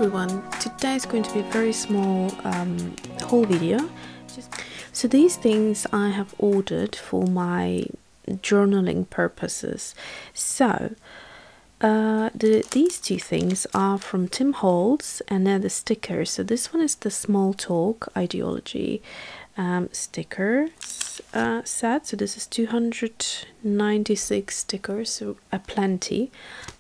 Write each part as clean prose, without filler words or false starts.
everyone, today is going to be a very small haul video. So these things I have ordered for my journaling purposes. So these two things are from Tim Holtz and they're the stickers. So this one is the Small Talk Ideology sticker set. So this is 296 stickers, so plenty,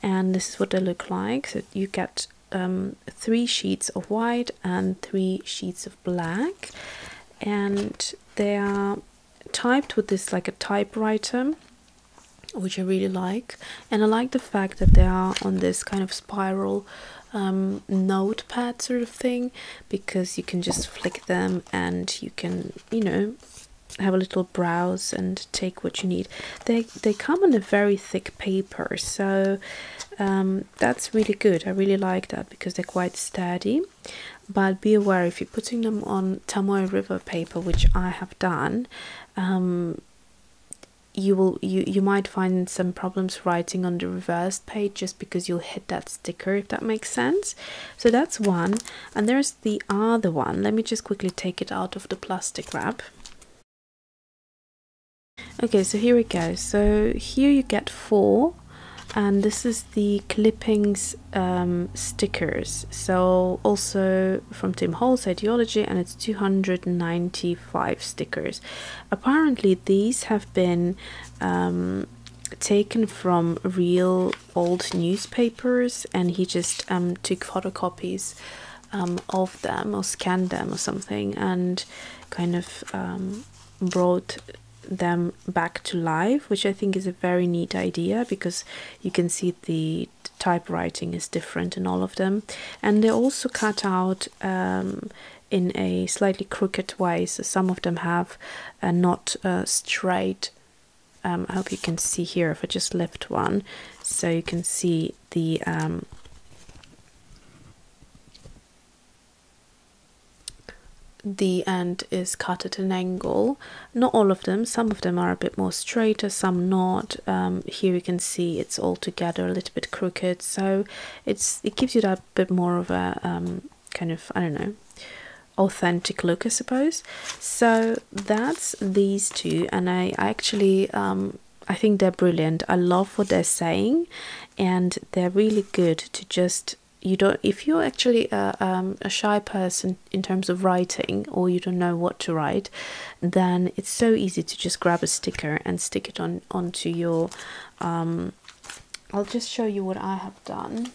and this is what they look like. So you get 3 sheets of white and 3 sheets of black, and they are typed with this like a typewriter, which I really like. And I like the fact that they are on this kind of spiral notepad sort of thing, because you can just flick them and you can, you know, have a little browse and take what you need. They come on a very thick paper, so that's really good. I really like that because they're quite sturdy. But be aware, if you're putting them on Tomoe River paper, which I have done, you might find some problems writing on the reversed page, just because you'll hit that sticker, if that makes sense. So that's one, and there's the other one. Let me just quickly take it out of the plastic wrap. Okay, so here we go. So here you get 4, and this is the clippings stickers. So also from Tim Holtz Ideology, and it's 295 stickers. Apparently these have been taken from real old newspapers, and he just took photocopies of them or scanned them or something, and kind of brought them back to life, which I think is a very neat idea, because you can see the typewriting is different in all of them, and they're also cut out in a slightly crooked way. So some of them have not straight. I hope you can see here if I just lift one, so you can see the end is cut at an angle. Not all of them, some of them are a bit more straighter, some not. Here you can see it's all together a little bit crooked, so it gives you that bit more of a kind of, I don't know, authentic look, I suppose. So that's these two, and I actually I think they're brilliant. I love what they're saying, and they're really good to just, you don't, if you're actually a shy person in terms of writing, or you don't know what to write, then it's so easy to just grab a sticker and stick it onto your I'll just show you what I have done.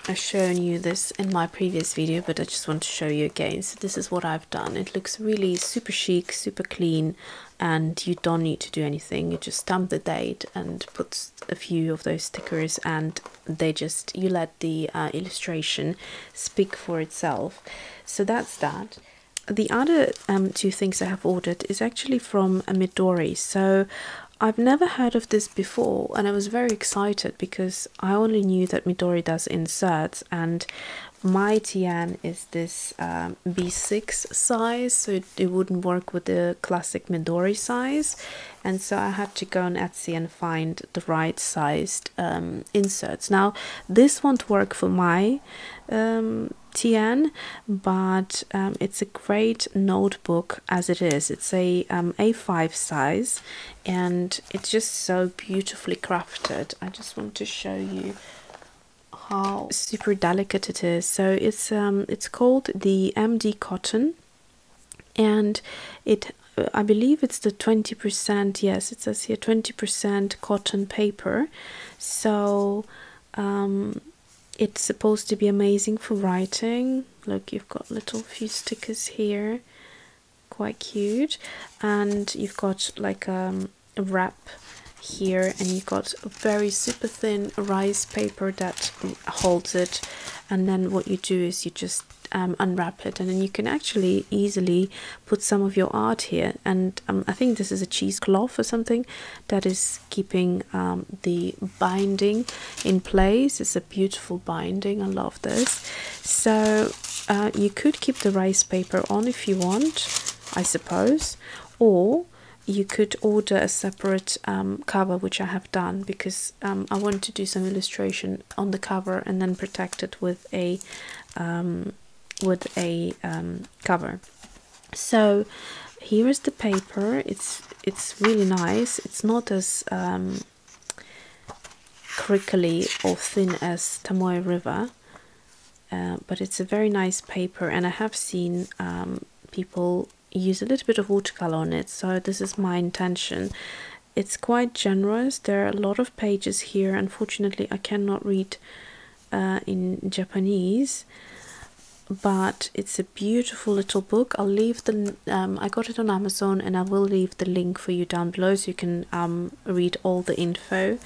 I've shown you this in my previous video, but I just want to show you again. So this is what I've done. It looks really super chic, super clean, and you don't need to do anything. You just stamp the date and put a few of those stickers, and they just, you let the illustration speak for itself. So that's that. The other 2 things I have ordered is actually from Midori. So I've never heard of this before, and I was very excited because I only knew that Midori does inserts, and my TN is this B6 size, so it wouldn't work with the classic Midori size, and so I had to go on Etsy and find the right sized inserts. Now this won't work for my TN, but it's a great notebook as it is. It's a A5 size, and it's just so beautifully crafted. I just want to show you how super delicate it is. So it's called the MD Cotton, and it, I believe it's the 20%, yes, it says here 20% cotton paper. So it's supposed to be amazing for writing. Look, you've got little few stickers here, quite cute, and you've got like a wrap here, and you've got a very super thin rice paper that holds it, and then what you do is you just unwrap it, and then you can actually easily put some of your art here. And I think this is a cheesecloth or something that is keeping the binding in place. It's a beautiful binding. I love this. So you could keep the rice paper on if you want, I suppose, or you could order a separate cover, which I have done, because I want to do some illustration on the cover and then protect it with a cover. So here is the paper. It's really nice. It's not as crinkly or thin as Tomoe River, but it's a very nice paper, and I have seen people use a little bit of watercolor on it, so this is my intention. It's quite generous. There are a lot of pages here. Unfortunately, I cannot read in Japanese, but it's a beautiful little book. I'll leave the I got it on Amazon, and I will leave the link for you down below, so you can read all the info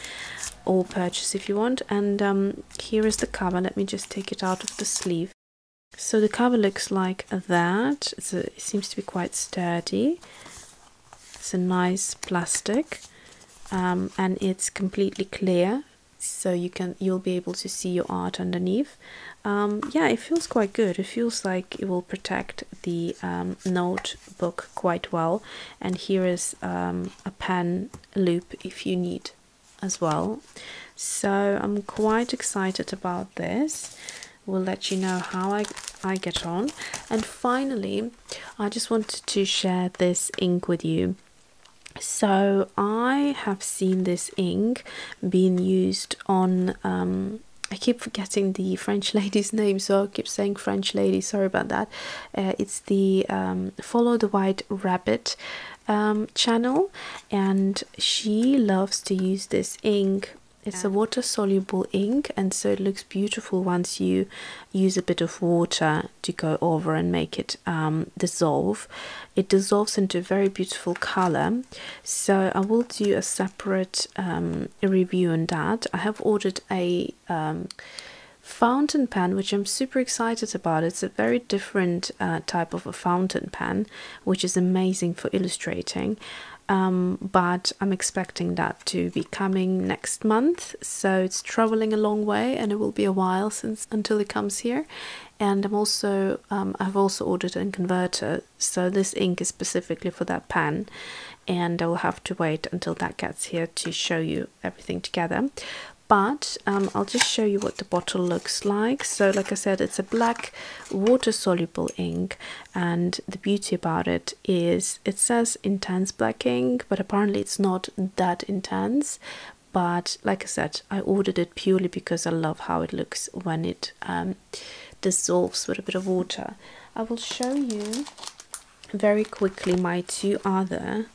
or purchase if you want. And here is the cover. Let me just take it out of the sleeve. So the cover looks like that. It seems to be quite sturdy. It's a nice plastic, and it's completely clear, so you'll be able to see your art underneath. Yeah, it feels quite good. It feels like it will protect the notebook quite well. And here is a pen loop if you need as well. So I'm quite excited about this. We'll let you know how I get on. And finally, I just wanted to share this ink with you. So I have seen this ink being used on I keep forgetting the French lady's name, so I keep saying French lady, sorry about that. It's the Follow the White Rabbit channel, and she loves to use this ink. It's a water-soluble ink, and so it looks beautiful once you use a bit of water to go over and make it dissolve. It dissolves into a very beautiful color. So I will do a separate review on that. I have ordered a fountain pen, which I'm super excited about. It's a very different type of a fountain pen, which is amazing for illustrating. But I'm expecting that to be coming next month, so it's traveling a long way, and it will be a while until it comes here. And I'm also I've also ordered a converter, so this ink is specifically for that pen, and I will have to wait until that gets here to show you everything together. But I'll just show you what the bottle looks like. So like I said, it's a black water-soluble ink, and the beauty about it is it says intense black ink, but apparently it's not that intense. But like I said, I ordered it purely because I love how it looks when it dissolves with a bit of water. I will show you very quickly my two other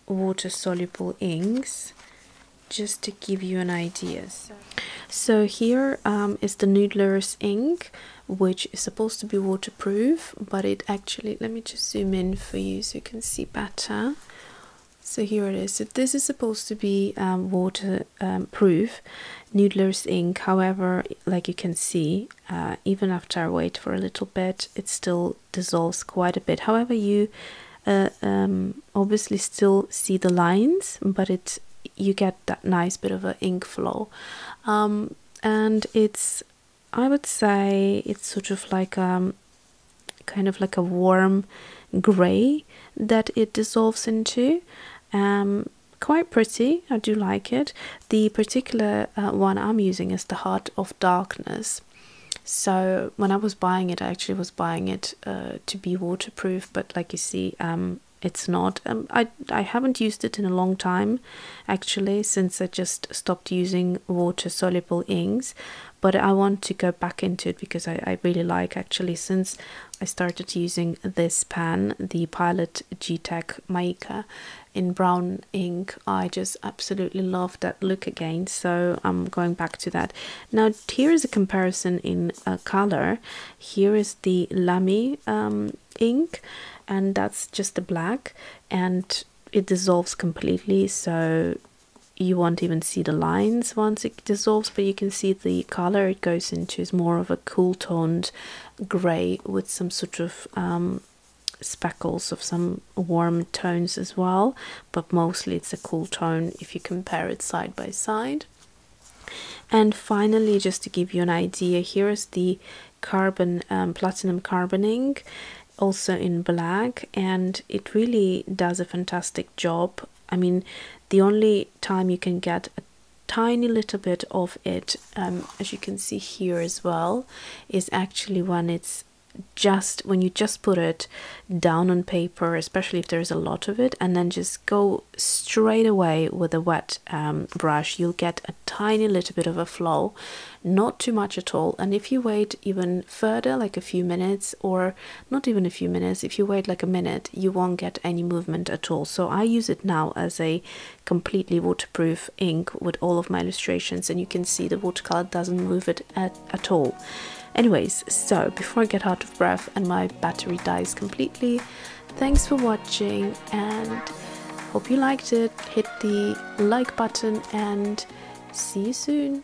water-soluble inks, just to give you an idea. So here is the Noodler's ink, which is supposed to be waterproof, but it actually, let me just zoom in for you so you can see better. So here it is. So this is supposed to be waterproof, Noodler's ink. However, like you can see, even after I wait for a little bit, it still dissolves quite a bit. However, you obviously still see the lines, but you get that nice bit of an ink flow, and it's, I would say it's sort of like kind of like a warm gray that it dissolves into. Quite pretty. I do like it. The particular one I'm using is the Heart of Darkness. So when I was buying it, I actually was buying it to be waterproof, but like you see, it's not. I haven't used it in a long time, actually, since I just stopped using water-soluble inks, but I want to go back into it because I really like, actually, since I started using this pen, the Pilot G-Tech Maika in brown ink. I just absolutely love that look again, so I'm going back to that. Now here is a comparison in color. Here is the Lamy ink, and that's just the black, and it dissolves completely, so you won't even see the lines once it dissolves, but you can see the color it goes into is more of a cool toned gray with some sort of speckles of some warm tones as well, but mostly it's a cool tone if you compare it side by side. And finally, just to give you an idea, here is the carbon platinum carbon ink. also in black, and it really does a fantastic job. I mean, the only time you can get a tiny little bit of it, as you can see here as well, is actually when it's when you just put it down on paper, especially if there's a lot of it, and then just go straight away with a wet brush, you'll get a tiny little bit of a flow, not too much at all. And if you wait even further, like a few minutes, or not even a few minutes, if you wait like a minute, you won't get any movement at all. So I use it now as a completely waterproof ink with all of my illustrations, and you can see the watercolor doesn't move it at all. Anyways, so before I get out of breath and my battery dies completely, thanks for watching, and hope you liked it. Hit the like button and see you soon.